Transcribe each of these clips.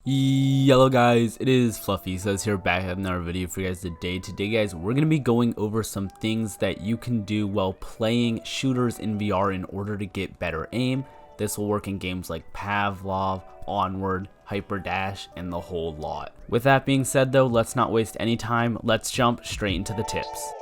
Hello guys, it is FluffySez here, back with another video for you guys today. Today guys, we're going to be going over some things that you can do while playing shooters in VR in order to get better aim. This will work in games like Pavlov, Onward, Hyper Dash, and the whole lot. With that being said though, let's not waste any time, let's jump straight into the tips.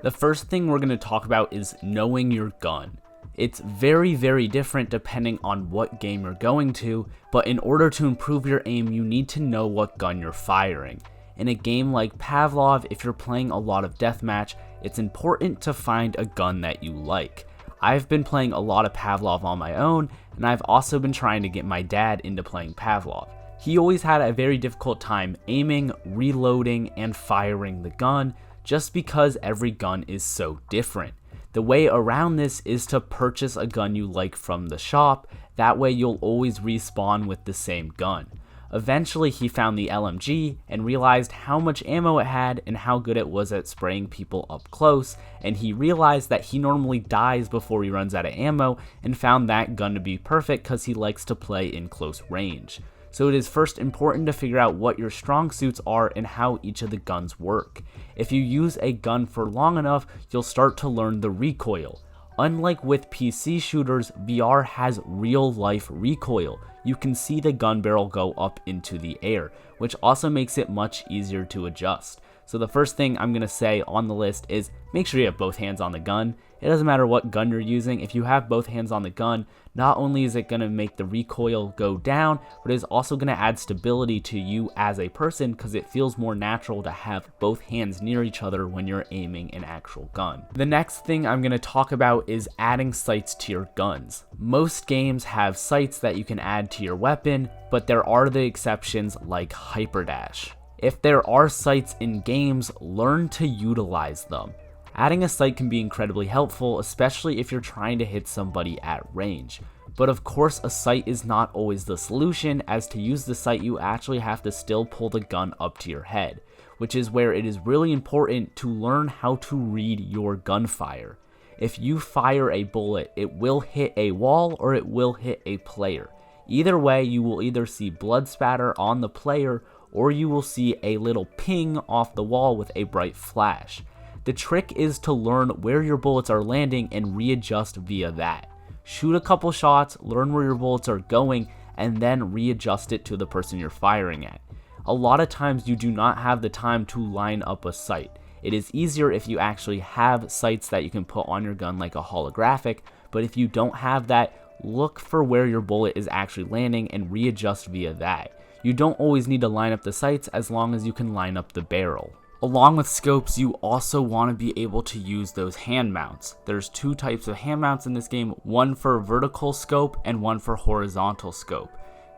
The first thing we're going to talk about is knowing your gun. It's very different depending on what game you're going to, but in order to improve your aim, you need to know what gun you're firing. In a game like Pavlov, if you're playing a lot of deathmatch, it's important to find a gun that you like. I've been playing a lot of Pavlov on my own, and I've also been trying to get my dad into playing Pavlov. He always had a very difficult time aiming, reloading, and firing the gun, just because every gun is so different. The way around this is to purchase a gun you like from the shop, that way you'll always respawn with the same gun. Eventually he found the LMG and realized how much ammo it had and how good it was at spraying people up close, and he realized that he normally dies before he runs out of ammo and found that gun to be perfect because he likes to play in close range. So it is first important to figure out what your strong suits are and how each of the guns work. If you use a gun for long enough, you'll start to learn the recoil. Unlike with PC shooters, VR has real life recoil. You can see the gun barrel go up into the air, which also makes it much easier to adjust. So the first thing I'm going to say on the list is make sure you have both hands on the gun. It doesn't matter what gun you're using, if you have both hands on the gun, not only is it going to make the recoil go down, but it is also going to add stability to you as a person because it feels more natural to have both hands near each other when you're aiming an actual gun. The next thing I'm going to talk about is adding sights to your guns. Most games have sights that you can add to your weapon, but there are the exceptions like Hyper Dash. If there are sights in games, learn to utilize them. Adding a sight can be incredibly helpful, especially if you're trying to hit somebody at range. But of course, a sight is not always the solution, as to use the sight you actually have to still pull the gun up to your head, which is where it is really important to learn how to read your gunfire. If you fire a bullet, it will hit a wall or it will hit a player. Either way, you will either see blood spatter on the player or you will see a little ping off the wall with a bright flash. The trick is to learn where your bullets are landing and readjust via that. Shoot a couple shots, learn where your bullets are going, and then readjust it to the person you're firing at. A lot of times you do not have the time to line up a sight. It is easier if you actually have sights that you can put on your gun like a holographic, but if you don't have that, look for where your bullet is actually landing and readjust via that. You don't always need to line up the sights as long as you can line up the barrel. Along with scopes, you also want to be able to use those hand mounts. There's two types of hand mounts in this game, one for vertical scope and one for horizontal scope.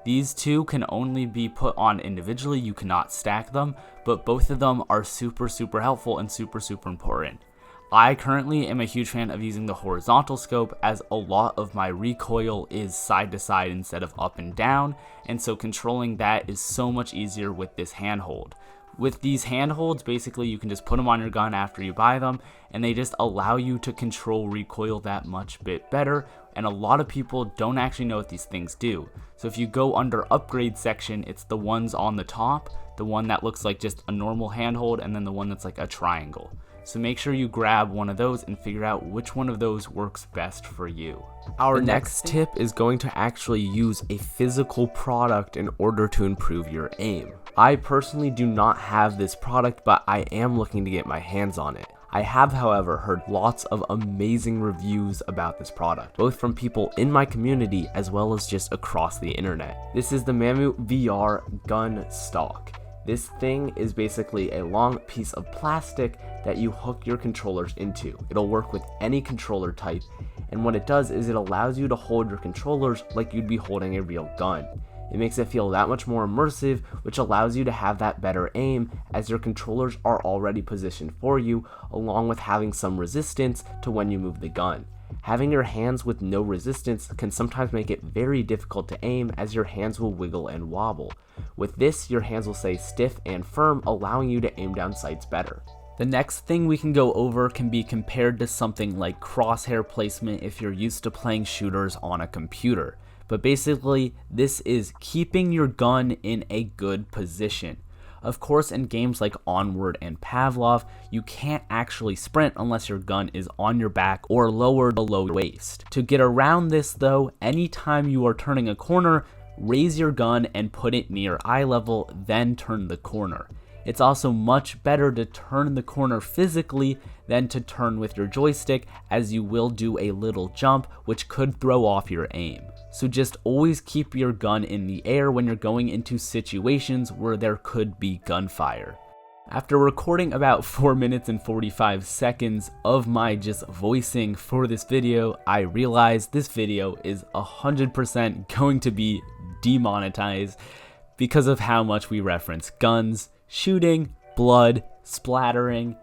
These two can only be put on individually, you cannot stack them, but both of them are super helpful and super important. I currently am a huge fan of using the horizontal scope, as a lot of my recoil is side to side instead of up and down, and so controlling that is so much easier with this handhold. With these handholds, basically you can just put them on your gun after you buy them, and they just allow you to control recoil that much bit better, and a lot of people don't actually know what these things do. So if you go under upgrade section, it's the ones on the top, the one that looks like just a normal handhold, and then the one that's like a triangle. So make sure you grab one of those and figure out which one of those works best for you. Our next tip is going to actually use a physical product in order to improve your aim. I personally do not have this product, but I am looking to get my hands on it. I have, however, heard lots of amazing reviews about this product, both from people in my community as well as just across the internet. This is the Mammut VR gun stock. This thing is basically a long piece of plastic that you hook your controllers into. It'll work with any controller type, and what it does is it allows you to hold your controllers like you'd be holding a real gun. It makes it feel that much more immersive, which allows you to have that better aim, as your controllers are already positioned for you, along with having some resistance to when you move the gun. Having your hands with no resistance can sometimes make it very difficult to aim, as your hands will wiggle and wobble. With this, your hands will stay stiff and firm, allowing you to aim down sights better. The next thing we can go over can be compared to something like crosshair placement if you're used to playing shooters on a computer. But basically, this is keeping your gun in a good position. Of course, in games like Onward and Pavlov, you can't actually sprint unless your gun is on your back or lowered below your waist. To get around this though, anytime you are turning a corner, raise your gun and put it near eye level, then turn the corner. It's also much better to turn the corner physically than to turn with your joystick, as you will do a little jump which could throw off your aim. So just always keep your gun in the air when you're going into situations where there could be gunfire. After recording about 4 minutes and 45 seconds of my just voicing for this video, I realized this video is 100% going to be demonetized because of how much we reference guns, shooting, blood, splattering.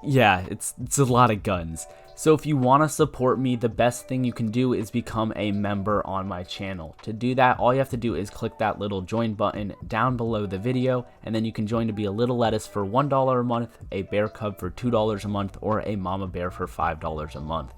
Yeah, it's a lot of guns. So if you want to support me, the best thing you can do is become a member on my channel. To do that, all you have to do is click that little join button down below the video, and then you can join to be a little lettuce for $1 a month, a bear cub for $2 a month, or a mama bear for $5 a month.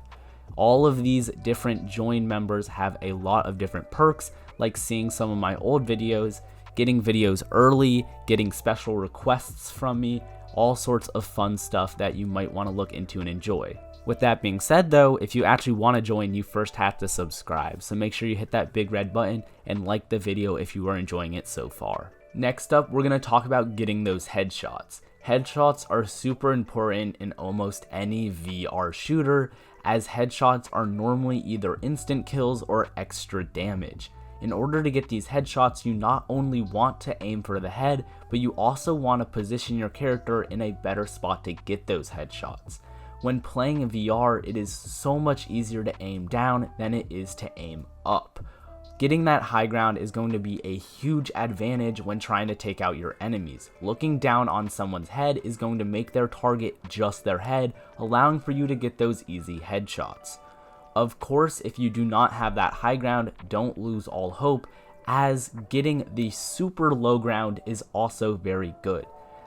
All of these different join members have a lot of different perks, like seeing some of my old videos, getting videos early, getting special requests from me, all sorts of fun stuff that you might want to look into and enjoy. With that being said though, if you actually want to join, you first have to subscribe, so make sure you hit that big red button and like the video if you are enjoying it so far. Next up, we're going to talk about getting those headshots. Headshots are super important in almost any VR shooter, as headshots are normally either instant kills or extra damage. In order to get these headshots, you not only want to aim for the head, but you also want to position your character in a better spot to get those headshots. When playing in VR, it is so much easier to aim down than it is to aim up. Getting that high ground is going to be a huge advantage when trying to take out your enemies. Looking down on someone's head is going to make their target just their head, allowing for you to get those easy headshots. Of course, if you do not have that high ground, don't lose all hope, as getting the super low ground is also very good.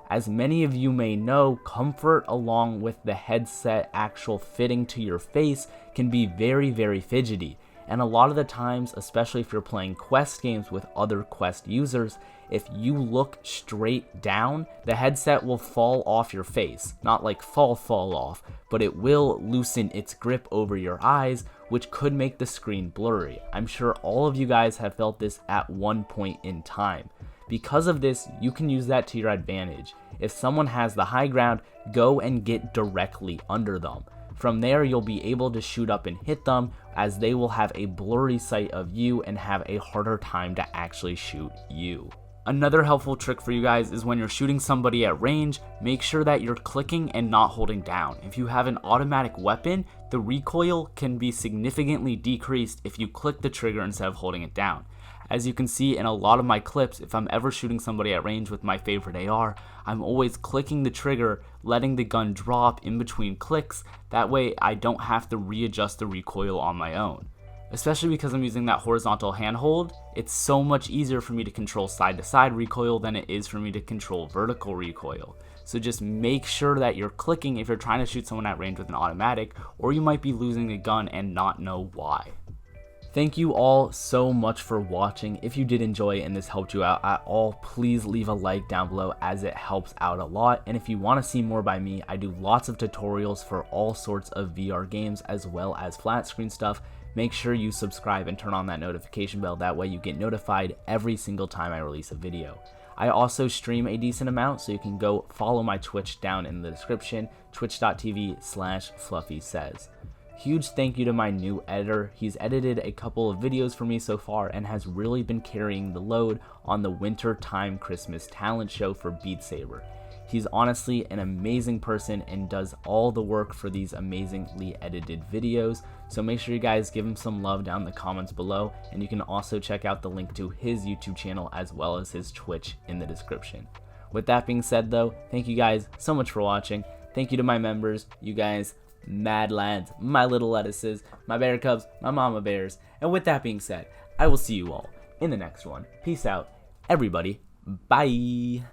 As many of you may know, comfort along with the headset actual fitting to your face can be very fidgety. And a lot of the times, especially if you're playing Quest games with other Quest users, if you look straight down, the headset will fall off your face. Not like fall off, but it will loosen its grip over your eyes, which could make the screen blurry. I'm sure all of you guys have felt this at one point in time. Because of this, you can use that to your advantage. If someone has the high ground, go and get directly under them. From there, you'll be able to shoot up and hit them, as they will have a blurry sight of you and have a harder time to actually shoot you. Another helpful trick for you guys is when you're shooting somebody at range, make sure that you're clicking and not holding down. If you have an automatic weapon, the recoil can be significantly decreased if you click the trigger instead of holding it down. As you can see in a lot of my clips, if I'm ever shooting somebody at range with my favorite AR, I'm always clicking the trigger, letting the gun drop in between clicks. That way I don't have to readjust the recoil on my own. Especially because I'm using that horizontal handhold, it's so much easier for me to control side to side recoil than it is for me to control vertical recoil. So just make sure that you're clicking if you're trying to shoot someone at range with an automatic, or you might be losing the gun and not know why. Thank you all so much for watching. If you did enjoy and this helped you out at all, please leave a like down below, as it helps out a lot. And if you want to see more by me, I do lots of tutorials for all sorts of VR games as well as flat screen stuff. Make sure you subscribe and turn on that notification bell, that way you get notified every single time I release a video. I also stream a decent amount, so you can go follow my Twitch down in the description, twitch.tv/FluffySez. Huge thank you to my new editor. He's edited a couple of videos for me so far and has really been carrying the load on the Winter Time Christmas talent show for Beat Saber. He's honestly an amazing person and does all the work for these amazingly edited videos, so make sure you guys give him some love down in the comments below, and you can also check out the link to his YouTube channel as well as his Twitch in the description. With that being said though, thank you guys so much for watching. Thank you to my members, you guys mad lads, my little lettuces, my bear cubs, my mama bears. And with that being said, I will see you all in the next one. Peace out, everybody. Bye.